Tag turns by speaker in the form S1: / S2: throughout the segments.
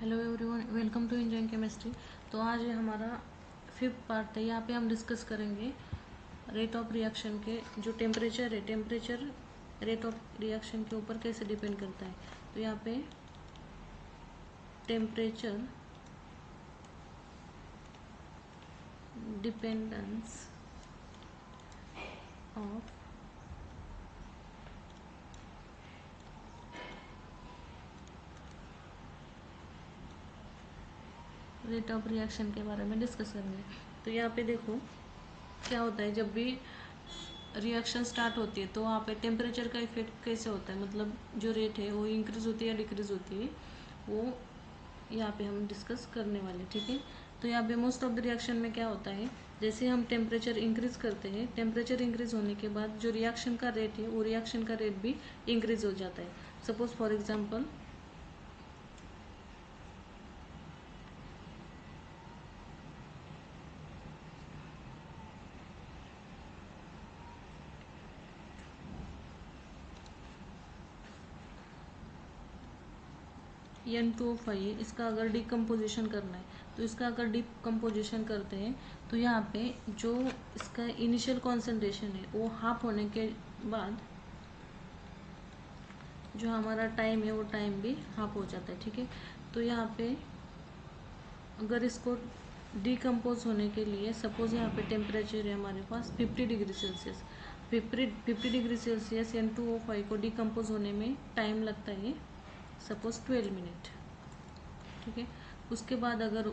S1: Hello everyone, welcome to enjoying chemistry. तो आज ये हमारा 5th पार्ट है। यहाँ पे हम डिस्कस करेंगे रेट ऑफ रिएक्शन के जो टेम्परेचर है, टेम्परेचर रेट ऑफ रिएक्शन के ऊपर कैसे डिपेंड करता है। तो यहाँ पे temperature dependence of rate of reaction के बारे में डिस्कस करेंगे। तो यहाँ पे देखो क्या होता है, जब भी रिएक्शन स्टार्ट होती है तो वहाँ पे टेम्परेचर का इफेक्ट कैसे होता है, मतलब जो रेट है वो इंक्रीज होती है या डिक्रीज होती है, वो यहाँ पे हम डिस्कस करने वाले। ठीक है। तो यहाँ पे मोस्ट ऑफ द रिएक्शन में क्या होता है, जैसे हम टेम्परेचर इंक्रीज करते हैं, टेम्परेचर इंक्रीज होने के बाद जो रिएक्शन का रेट है वो रिएक्शन का रेट भी इंक्रीज हो जाता है। सपोज फॉर एग्जाम्पल N2O5 है, इसका अगर डिकम्पोजिशन करना है तो इसका अगर डिकम्पोजिशन करते हैं तो यहाँ पे जो इसका इनिशियल कॉन्सेंट्रेशन है वो हाफ होने के बाद जो हमारा टाइम है वो टाइम भी हाफ हो जाता है। ठीक है। तो यहाँ पे अगर इसको डिकम्पोज होने के लिए सपोज यहाँ पे टेम्परेचर है हमारे पास 50 degree Celsius, 50 degree Celsius N2O5 को डिकम्पोज होने में टाइम लगता है सपोज 12 मिनट। ठीक है। उसके बाद अगर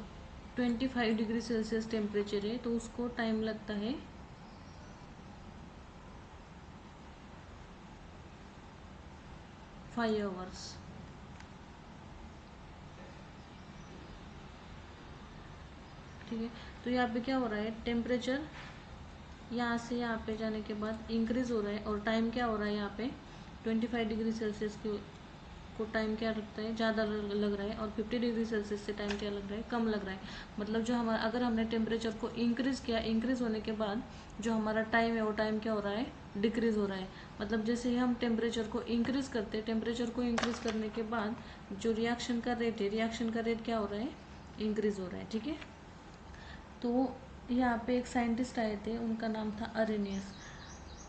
S1: 25 डिग्री सेल्सियस टेम्परेचर है तो उसको टाइम लगता है 5 आवर्स। ठीक है। तो यहाँ पे क्या हो रहा है, टेम्परेचर यहाँ से यहाँ पे जाने के बाद इंक्रीज हो रहा है और टाइम क्या हो रहा है, यहाँ पे 25 डिग्री सेल्सियस को टाइम क्या लगता है, ज़्यादा लग रहा है, और 50 डिग्री सेल्सियस से टाइम क्या लग रहा है, कम लग रहा है। मतलब जो हमारा अगर हमने टेम्परेचर को इंक्रीज किया, इंक्रीज होने के बाद जो हमारा टाइम है वो टाइम क्या हो रहा है, डिक्रीज हो रहा है। मतलब जैसे ही हम टेम्परेचर को इंक्रीज करते हैं, टेम्परेचर को इंक्रीज करने के बाद जो रिएक्शन का रेट है, रिएक्शन का रेट क्या हो रहा है, इंक्रीज हो रहा है। ठीक है। तो यहाँ पे एक साइंटिस्ट आए थे, उनका नाम था अरेनियस।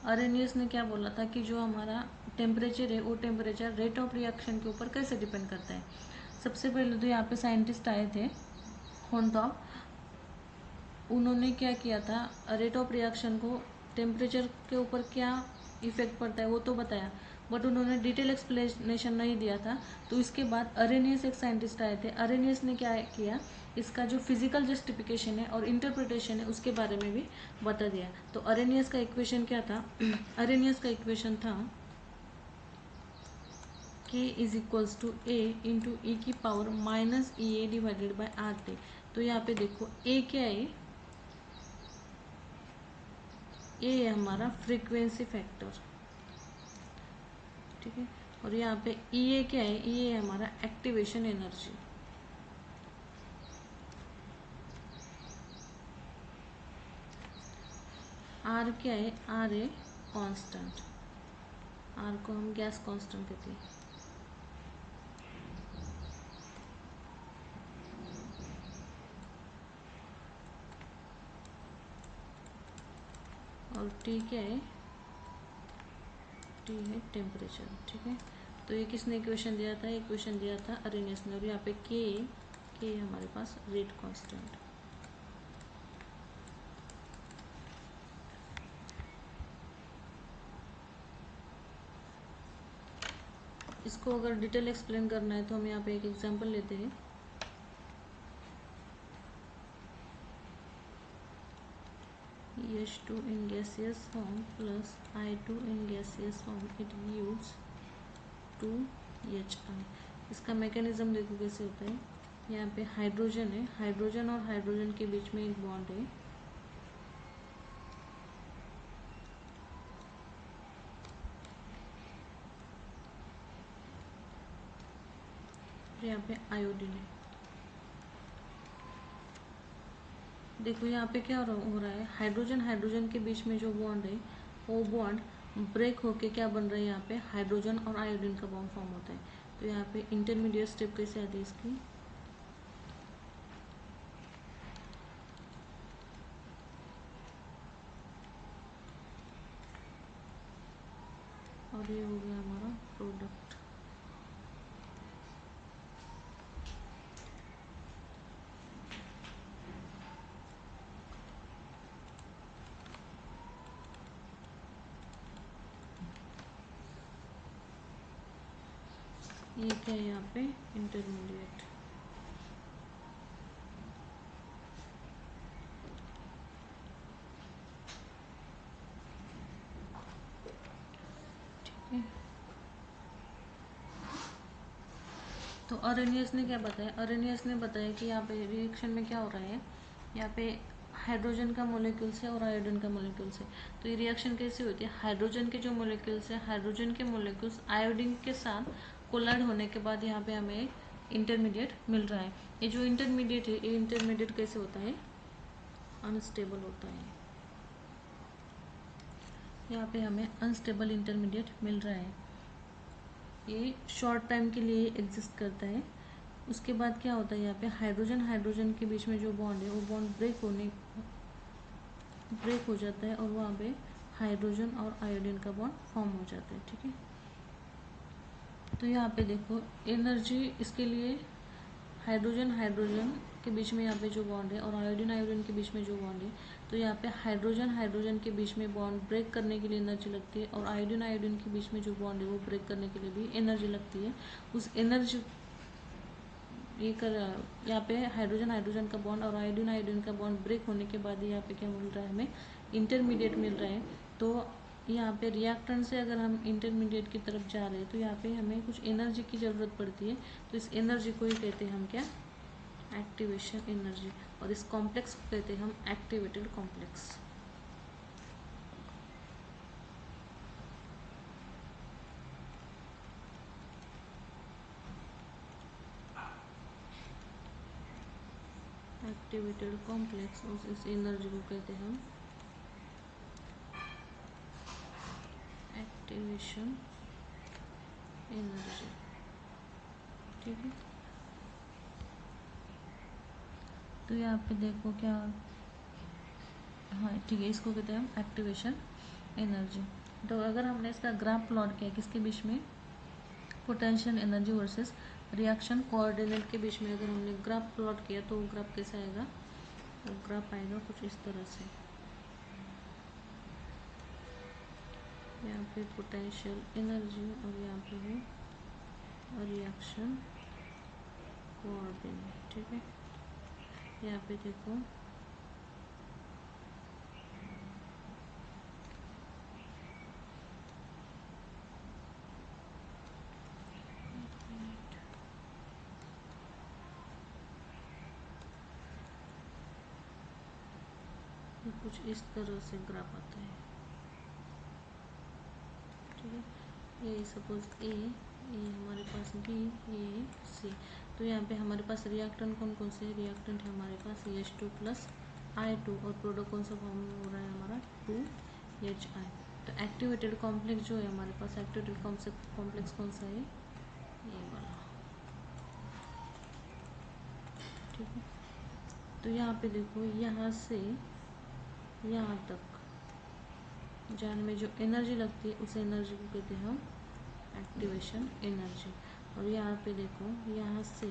S1: अरेनियस ने क्या बोला था कि जो हमारा टेम्परेचर है वो टेम्परेचर रेट ऑफ रिएक्शन के ऊपर कैसे डिपेंड करता है। सबसे पहले तो यहाँ पे साइंटिस्ट आए थे होनटॉप, उन्होंने क्या किया था, रेट ऑफ रिएक्शन को टेम्परेचर के ऊपर क्या इफेक्ट पड़ता है वो तो बताया, बट उन्होंने डिटेल एक्सप्लेनेशन नहीं दिया था। तो इसके बाद अरेनियस एक साइंटिस्ट आए थे, अरेनियस ने क्या किया, इसका जो फिजिकल जस्टिफिकेशन है और इंटरप्रिटेशन है उसके बारे में भी बता दिया। तो अरेनियस का इक्वेशन क्या था अरेनियस का इक्वेशन था K is equals to A into E की power minus E A divided by R T. तो यहाँ पे देखो ए क्या है, ए है हमारा फ्रीक्वेंसी फैक्टर। ठीक है। और यहाँ पे ई ए क्या है, ई ए हमारा एक्टिवेशन एनर्जी। आर क्या है, आर ए कांस्टेंट, आर को हम गैस कांस्टेंट कहते हैं। और टी क्या है, टी है टेम्परेचर। ठीक है। तो ये किसने इक्वेशन दिया था, इक्वेशन दिया था अरेनियस ने। और यहाँ पे के हमारे पास रेट कांस्टेंट। इसको अगर डिटेल एक्सप्लेन करना है तो हम यहाँ पे एक एग्जांपल लेते हैं। H2 in gaseous form plus I2 in gaseous form, it gives 2HI। इसका मैकेनिज्म देखो कैसे होता है, यहाँ पे हाइड्रोजन है, हाइड्रोजन और हाइड्रोजन के बीच में एक बॉन्ड है, यहाँ पे आयोडीन है। देखो यहाँ पे क्या हो रहा है, हाइड्रोजन हाइड्रोजन के बीच में जो बॉन्ड है वो बॉन्ड ब्रेक होके क्या बन रहा है, यहाँ पे हाइड्रोजन और आयोडीन का बॉन्ड फॉर्म होता है। तो यहाँ पे इंटरमीडिएट स्टेप कैसे आती है इसकी, और ये हो गया हमारा प्रोडक्ट। ये क्या है यहाँ पे इंटरमीडिएट। ठीक है, तो अरेनियस ने क्या बताया, अरेनियस ने बताया कि यहाँ पे रिएक्शन में क्या हो रहा है, यहाँ पे हाइड्रोजन का मोलिक्यूल्स है और आयोडीन का मोलिक्यूल्स है। तो ये रिएक्शन कैसे होती है, हाइड्रोजन के जो मोलिक्यूल्स है, हाइड्रोजन के मोलिक्यूल्स आयोडीन के साथ कोलाइड होने के बाद यहाँ पे हमें इंटरमीडिएट मिल रहा है। ये जो इंटरमीडिएट है, ये इंटरमीडिएट कैसे होता है, अनस्टेबल होता है। यहाँ पे हमें अनस्टेबल इंटरमीडिएट मिल रहा है। ये शॉर्ट टाइम के लिए एग्जिस्ट करता है। उसके बाद क्या होता है, यहाँ पे हाइड्रोजन हाइड्रोजन के बीच में जो बॉन्ड है वो बॉन्ड ब्रेक हो जाता है और वहाँ पे हाइड्रोजन और आयोडीन का बॉन्ड फॉर्म हो जाता है। ठीक है, तो यहाँ पे देखो एनर्जी, इसके लिए हाइड्रोजन हाइड्रोजन के बीच में यहाँ पे जो बॉन्ड है और आयोडीन आयोडीन के बीच में जो बॉन्ड है, तो यहाँ पे हाइड्रोजन हाइड्रोजन के बीच में बॉन्ड ब्रेक करने के लिए एनर्जी लगती है और आयोडीन आयोडीन के बीच में जो बॉन्ड है वो ब्रेक करने के लिए भी एनर्जी लगती है। उस एनर्जी यहाँ पे हाइड्रोजन हाइड्रोजन का बॉन्ड और आयोडीन आयोडीन का बॉन्ड ब्रेक होने के बाद यहाँ पे क्या मिल रहा है, हमें इंटरमीडिएट मिल रहा है। तो यहाँ पे रिएक्टेंट से अगर हम इंटरमीडिएट की तरफ जा रहे हैं तो यहाँ पे हमें कुछ एनर्जी की ज़रूरत पड़ती है। तो इस एनर्जी को ही कहते हैं हम क्या, एक्टिवेशन एनर्जी, और इस कॉम्प्लेक्स को कहते हैं हम एक्टिवेटेड कॉम्प्लेक्स। एक्टिवेटेड कॉम्प्लेक्स, और इस एनर्जी को कहते हैं हम एक्टिवेशन एनर्जी। ठीक है, तो यहाँ पे देखो क्या, हाँ ठीक है, इसको कहते हैं हम एक्टिवेशन एनर्जी। तो अगर हमने इसका ग्राफ प्लॉट किया किसके बीच में, potential energy versus reaction coordinate के बीच में, अगर हमने ग्राफ प्लॉट किया तो वो ग्राफ कैसा आएगा, वो ग्राफ आएगा कुछ इस तरह से। यहाँ पे पोटेंशियल एनर्जी और यहाँ पे है रिएक्शन कोऑर्डिनेट। ठीक है, यहाँ पे देखो कुछ इस तरह से ग्राफ आता है। ठीक है, ये सपोज ए, ये हमारे पास बी, ये सी। तो यहाँ पे हमारे पास रिएक्टेंट कौन कौन से, रिएक्टेंट है हमारे पास H2 प्लस I2 और प्रोडक्ट कौन सा फॉर्म हो रहा है हमारा 2HI। तो एक्टिवेटेड कॉम्प्लेक्स जो है हमारे पास, एक्टिवेटेड कॉम्प्लेक्स कौन सा है, ये वाला। ठीक है, तो यहाँ पे देखो यहाँ से यहाँ तक जाने में जो एनर्जी लगती है उस एनर्जी को कहते हैं हम एक्टिवेशन एनर्जी। और यहाँ पे देखो यहाँ से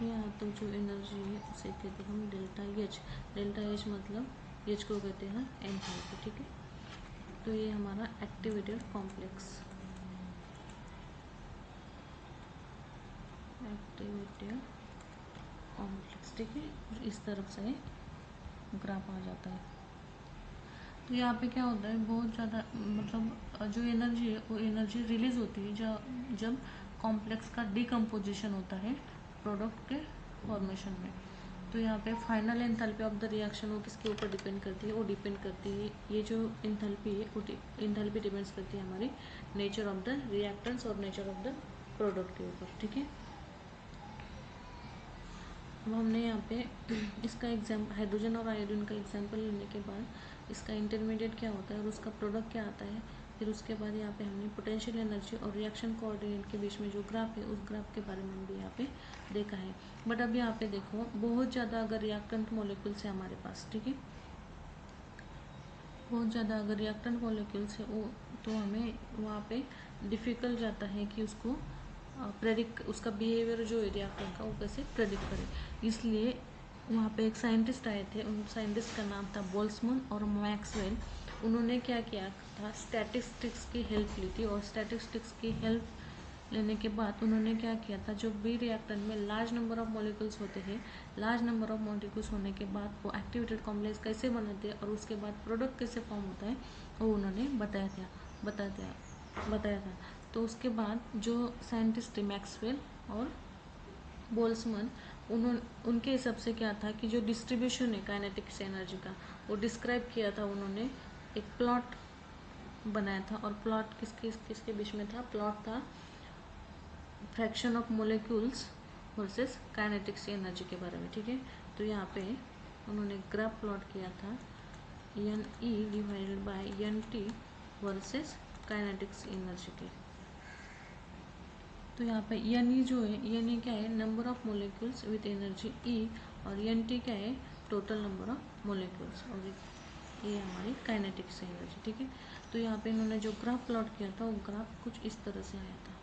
S1: यहाँ तक जो एनर्जी है उसे कहते हैं हम डेल्टा एच। डेल्टा एच मतलब एच को कहते हैं एंथैल्पी। ठीक है, तो ये हमारा एक्टिवेटेड कॉम्प्लेक्स, एक्टिवेटेड कॉम्प्लेक्स। ठीक है, इस तरफ से ग्राफ आ जाता है। तो यहाँ पे क्या होता है, बहुत ज़्यादा मतलब जो एनर्जी है वो एनर्जी रिलीज होती है जब कॉम्प्लेक्स का डिकम्पोजिशन होता है प्रोडक्ट के फॉर्मेशन में। तो यहाँ पे final enthalpy of the reaction वो किसके ऊपर डिपेंड करती है, वो डिपेंड करती है, ये जो एंथैल्पी है वो एंथैल्पी डिपेंड्स करती है हमारी नेचर ऑफ द रिएक्टेंट्स और नेचर ऑफ द प्रोडक्ट के ऊपर। ठीक है, अब हमने यहाँ पे इसका एग्जाम्पल, हाइड्रोजन और आयोडीन का एग्जाम्पल लेने के बाद इसका इंटरमीडिएट क्या होता है और उसका प्रोडक्ट क्या आता है, फिर उसके बाद यहाँ पे हमने पोटेंशियल एनर्जी और रिएक्शन कोऑर्डिनेट के बीच में जो ग्राफ है उस ग्राफ के बारे में भी यहाँ पे देखा है। बट अब यहाँ पे देखो बहुत ज़्यादा अगर रिएक्टेंट मोलिक्यूल्स है हमारे पास, ठीक है, बहुत ज़्यादा अगर रिएक्टेंट मॉलिक्यूल्स है वो, तो हमें वहाँ पे डिफ़िकल्ट जाता है कि उसको प्रेडिक्ट, उसका बिहेवियर जो है रिएक्टेंट का वो कैसे प्रेडिक्ट करें। इसलिए वहाँ पे एक साइंटिस्ट आए थे, उन साइंटिस्ट का नाम था बोल्ट्जमैन और मैक्सवेल। उन्होंने क्या किया था, स्टैटिस्टिक्स की हेल्प ली थी, और स्टैटिस्टिक्स की हेल्प लेने के बाद उन्होंने क्या किया था, जो बी रिएक्टेंट में लार्ज नंबर ऑफ मॉलिक्यूल्स होते हैं, लार्ज नंबर ऑफ मॉलिक्यूल्स होने के बाद वो एक्टिवेटेड कॉम्प्लेक्स कैसे बनाते हैं और उसके बाद प्रोडक्ट कैसे फॉर्म होता है वो उन्होंने बताया था। तो उसके बाद जो साइंटिस्ट थे मैक्सवेल और बोल्ट्जमैन, उनके हिसाब से क्या था कि जो डिस्ट्रीब्यूशन है काइनेटिक्स एनर्जी का वो डिस्क्राइब किया था उन्होंने, एक प्लॉट बनाया था। और प्लॉट किसके किसके बीच में था, प्लॉट था fraction of molecules versus kinetics energy के बारे में, ठीक है। तो यहाँ पे उन्होंने ग्राफ प्लॉट किया था N E divided by N T versus kinetics energy के। तो यहाँ पे एन ई जो है, एन ई क्या है, number of molecules with energy E, और एन टी क्या है, टोटल नंबर ऑफ मोलिक्यूल्स, और ये हमारी काइनेटिक्स एनर्जी, ठीक है। तो यहाँ पे इन्होंने जो ग्राफ प्लॉट किया था वो ग्राफ कुछ इस तरह से आया था।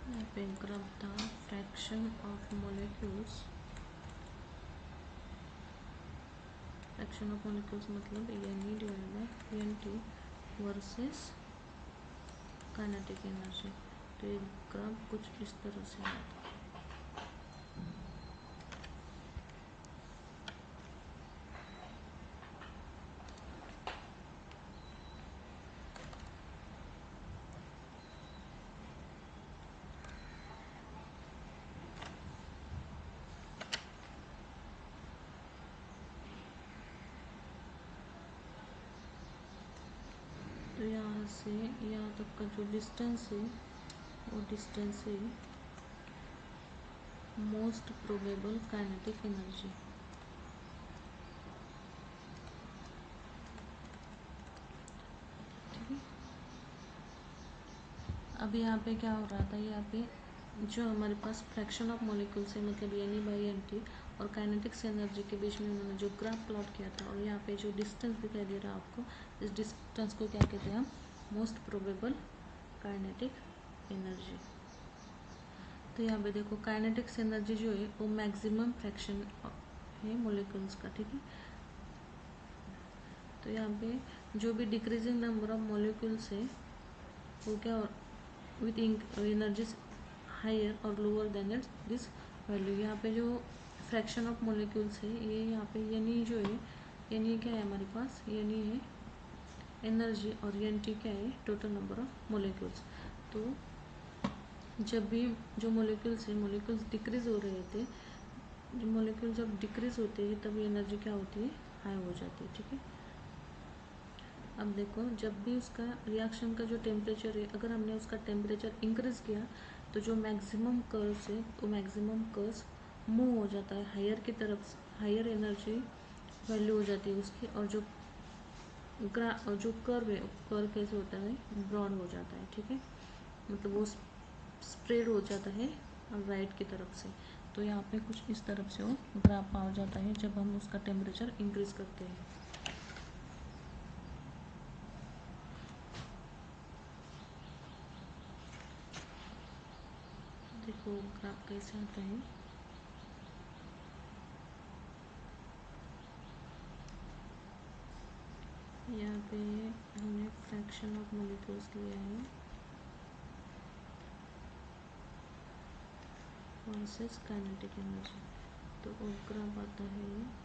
S1: यहाँ पे ग्राफ था fraction of molecules, fraction of molecules मतलब N E divided by N T versus kinetic energy. तो ये ग्राफ कुछ इस तरह से आया था। तो यहाँ से यहाँ तक का जो डिस्टेंस है वो डिस्टेंस है मोस्ट प्रोबेबल काइनेटिक एनर्जी। ठीक है, अभी यहाँ पे क्या हो रहा था, यहाँ पे जो हमारे पास फ्रैक्शन ऑफ मॉलिक्यूल्स है मतलब N E by N T और काइनेटिक्स एनर्जी के बीच में उन्होंने जो ग्राफ प्लॉट किया था, और यहाँ पे जो डिस्टेंस दिखाई दे रहा है आपको, इस डिस्टेंस को क्या कहते हैं हम, मोस्ट प्रोबेबल काइनेटिक एनर्जी। तो यहाँ पे देखो काइनेटिक्स एनर्जी जो है वो मैक्सिमम फ्रैक्शन है मॉलिक्यूल्स का, ठीक है। तो यहाँ पे जो भी डिक्रीजिंग नंबर ऑफ मॉलिक्यूल्स है वो क्या, विथ एनर्जी हायर और लोअर देन दिस वैल्यू। यहाँ पे जो फ्रैक्शन ऑफ मॉलिक्यूल्स है ये यहाँ पे यानी जो है, यानी क्या है हमारे पास, यानी है एनर्जी, और एन टी क्या है, टोटल नंबर ऑफ मॉलिक्यूल्स। तो जब भी जो मॉलिक्यूल्स है, मॉलिक्यूल्स डिक्रीज हो रहे थे, जो मॉलिक्यूल जब डिक्रीज होते हैं तभी एनर्जी क्या होती है, हाई हो जाती है, ठीक है। अब देखो जब भी उसका रिएक्शन का जो टेम्परेचर है, अगर हमने उसका टेम्परेचर इंक्रीज किया तो जो मैक्सिमम कर्व्स है वो मैक्सिमम कर्व्स मूव हो जाता है हायर की तरफ, हायर एनर्जी वैल्यू हो जाती है उसकी, और जो कर्व है कर्व कैसे होता है, ब्रॉड हो जाता है, ठीक है, मतलब वो स्प्रेड हो जाता है राइट की तरफ से। तो यहाँ पे कुछ इस तरफ से वो ग्राफ आ जाता है जब हम उसका टेम्परेचर इंक्रीज करते हैं। देखो ग्राफ कैसे आता है, यहाँ पे हमने फ्रैक्शन ऑफ मॉलिक्यूल्स लिया है वर्सेस काइनेटिक एनर्जी, तो वो ग्राफ आता है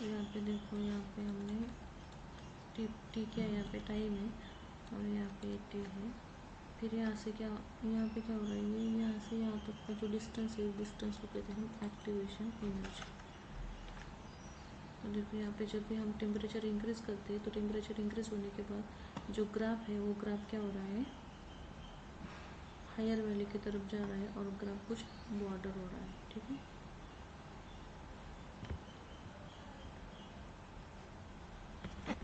S1: यहाँ पे देखो, यहाँ पे हमने टी क्या है, यहाँ पे टाइम है और यहाँ पे टी है। फिर यहाँ से क्या, यहाँ पे क्या हो रहा है, ये यहाँ से यहाँ तक का जो डिस्टेंस है, डिस्टेंस को कहते हैं हम एक्टिवेशन एनर्जी। तो देखो यहाँ पे जब भी हम टेम्परेचर इंक्रीज करते हैं तो टेम्परेचर इंक्रीज होने के बाद जो ग्राफ है वो ग्राफ क्या हो रहा है, हायर वैल्यू की तरफ जा रहा है और ग्राफ कुछ बॉर्डर हो रहा है। ठीक है,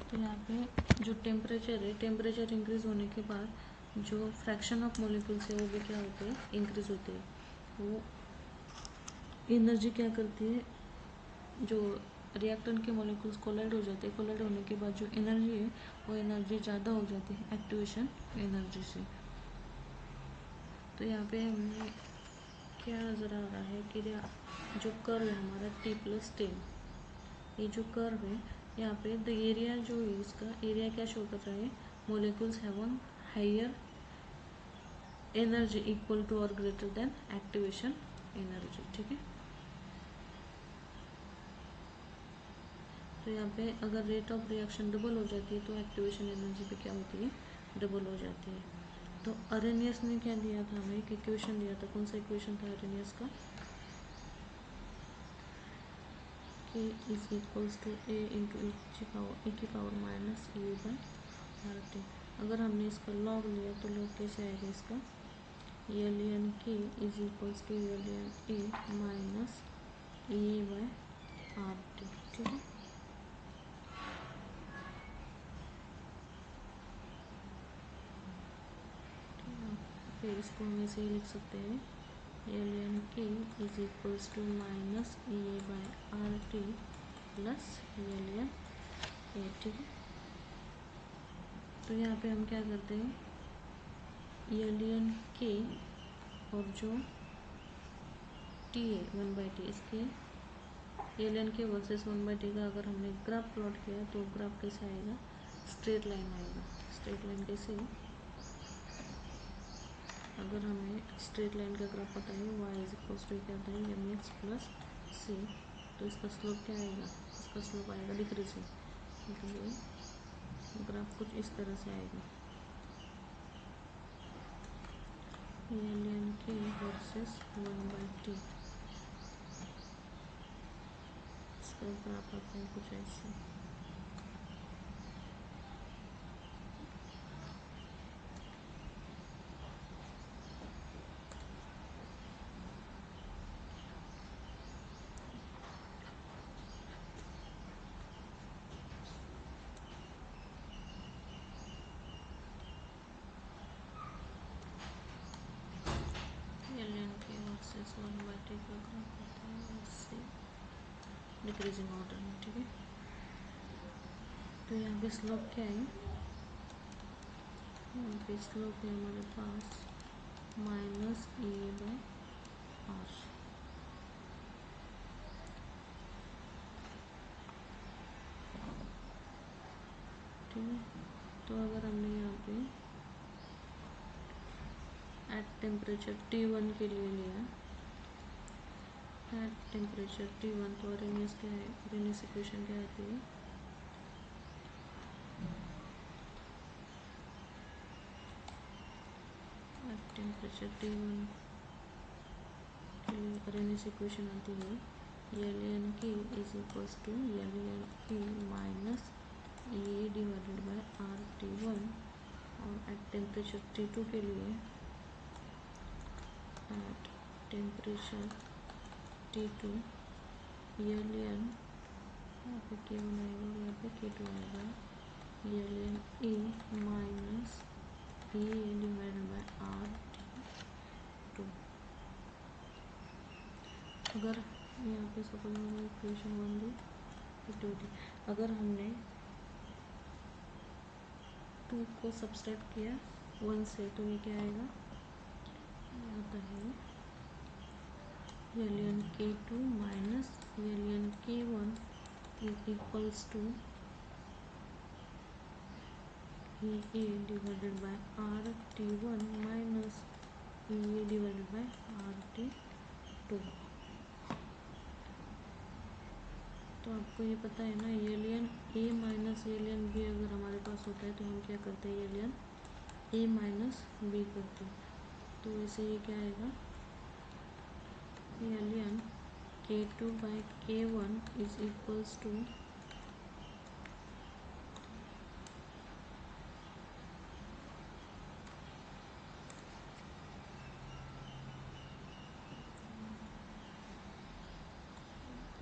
S1: तो यहाँ पे जो टेम्परेचर है, टेम्परेचर इंक्रीज होने के बाद जो फ्रैक्शन ऑफ मॉलिक्यूल्स है वो भी क्या होते हैं, इंक्रीज होते हैं। वो एनर्जी क्या करती है, जो रिएक्टेंट के मॉलिक्यूल्स कोलाइड हो जाते हैं, कोलाइड होने के बाद जो एनर्जी है वो एनर्जी ज़्यादा हो जाती है एक्टिवेशन एनर्जी से। तो यहाँ पे हमें क्या नज़र आ रहा है कि जो कर्व है हमारा T+10, ये जो कर्व है यहाँ पे द एरिया जो है, इसका एरिया क्या शो कर रहा है, molecules have one higher energy equal to और ग्रेटर देन एक्टिवेशन एनर्जी। ठीक है, तो यहाँ पे अगर रेट ऑफ रिएक्शन डबल हो जाती है तो एक्टिवेशन एनर्जी भी क्या होती है, डबल हो जाती है। तो अरेनियस ने क्या दिया था, हमें एक इक्वेशन दिया था। कौन सा इक्वेशन था अरेनियस का, K is equals to A into E की power minus A by R T. अगर हमने इसका लॉग लिया तो लॉग कैसे आएगा इसका, L N K is equals to L N A minus A by R T. ठीक है, फिर इसको हम ऐसे ही लिख सकते हैं, L N K is equals to minus A by R T plus L N A. ठीक है, तो यहाँ पे हम क्या करते हैं, एल एन के और जो टी है 1/t, इसके एल एन के वर्सेस 1/t का अगर हमने ग्राफ प्लॉट किया तो ग्राफ कैसे आएगा, स्ट्रेट लाइन आएगा। स्ट्रेट लाइन कैसे, अगर हमें स्ट्रेट लाइन का ग्राफ पता है, y इज इक्वल्स टू क्या आता है, एम एक्स प्लस सी, तो इसका स्लोप क्या आएगा, इसका स्लोप आएगा डिक्रीजिंग, मतलब ग्राफ कुछ इस तरह से आएगा, एल एन के वर्सेस 1/t, इसका ग्राफ आता है कुछ ऐसे। एल एन के वर्सेस 1/t का ग्राफ आता है इससे डिक्रीजिंग ऑर्डर में। ठीक है, तो यहाँ पे स्लोप क्या है, यहाँ पे स्लोप है हमारे पास माइनस ए बाई आर। ठीक है, तो अगर हमने यहाँ पे एट टेम्परेचर T1 के लिए लिया, एट टेम्परेचर T1, तो अरेनियस क्या है, अरेनियस इक्वेशन क्या आती है, एट टेम्परेचर T1 के लिए अरेनियस इक्वेशन आती है, L N K is equals to L N K minus A divided by R T1, और एट टेम्परेचर T2 के लिए, at temperature T2 L N, यहाँ पे K1 आएगा और यहाँ पे K2 आएगा, L N A minus A divided by R T2। अगर यहाँ पे सपोज इक्वेशन 1 दी, फिफ्टी, अगर हमने 2 को सब्सट्रैक्ट किया 1 से तो ये क्या आएगा, ये आता है L N K2 minus L N K1 is equals to A divided by R T1 minus A divided by R T2। तो आपको ये पता है ना, ये लियन ए माइनस ये लियन बी अगर हमारे पास होता है तो हम क्या करते हैं, ये लियन ए माइनस बी करते हैं। तो वैसे ये क्या आएगा, ये लियन K2 by K1 is equals to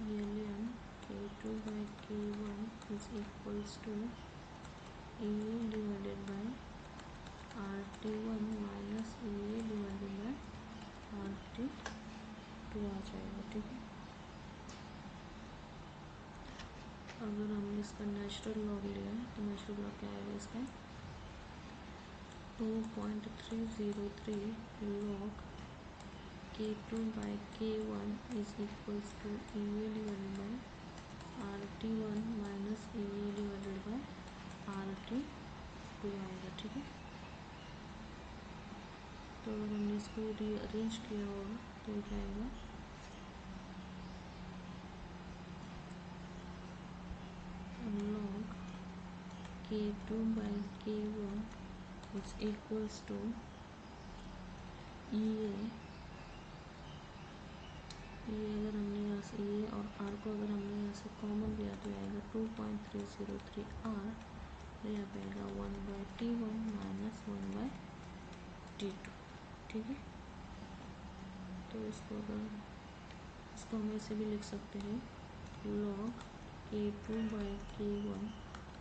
S1: लियन K2 by K1 is equals to A divided by RT1 minus A divided by RT2 आ जाएगा। ठीक है, अगर हमने इसका नेचुरल लॉग लिया है तो नेचुरल लॉग क्या आएगा इसका, 2.303 log K2 by K1 is equals to EA divided by RT1 minus EA divided by RT2 आएगा। ठीक है, तो अगर हमने इसको रीअरेंज किया होगा तो ये क्या आएगा, log K2 by K1 is equals to EA, ये अगर हमने यहाँ से ये और आर को अगर हमने यहाँ से कॉमन लिया तो आएगा 2.303 आर, तो यहाँ पे आएगा 1/T1 माइनस 1/T2। ठीक है, तो इसको हम ऐसे भी लिख सकते हैं, log K2 by K1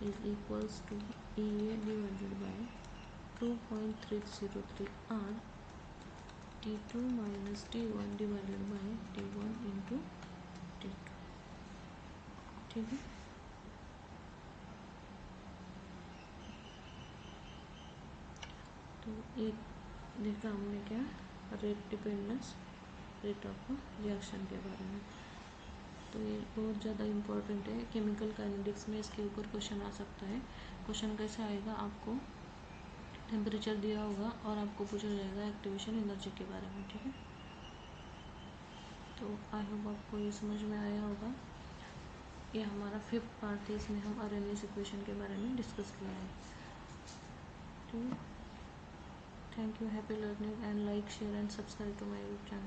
S1: is equals to EA divided by 2.303 R T2 minus T1 divided by T1 into T2। ठीक है, तो एक देखा हमने क्या, rate dependence, rate of reaction के बारे में। तो ये बहुत ज़्यादा इम्पोर्टेंट है, केमिकल काइनेटिक्स में इसके ऊपर क्वेश्चन आ सकता है। क्वेश्चन कैसे आएगा, आपको टेम्परेचर दिया होगा और आपको पूछा जाएगा एक्टिवेशन एनर्जी के बारे में। ठीक है, तो आई होप आपको ये समझ में आया होगा। ये हमारा 5th पार्ट है, इसमें हम आरएनएस इक्वेशन के बारे में डिस्कस किया है। ठीक है, thank you, happy learning and like share and subscribe to my YouTube channel.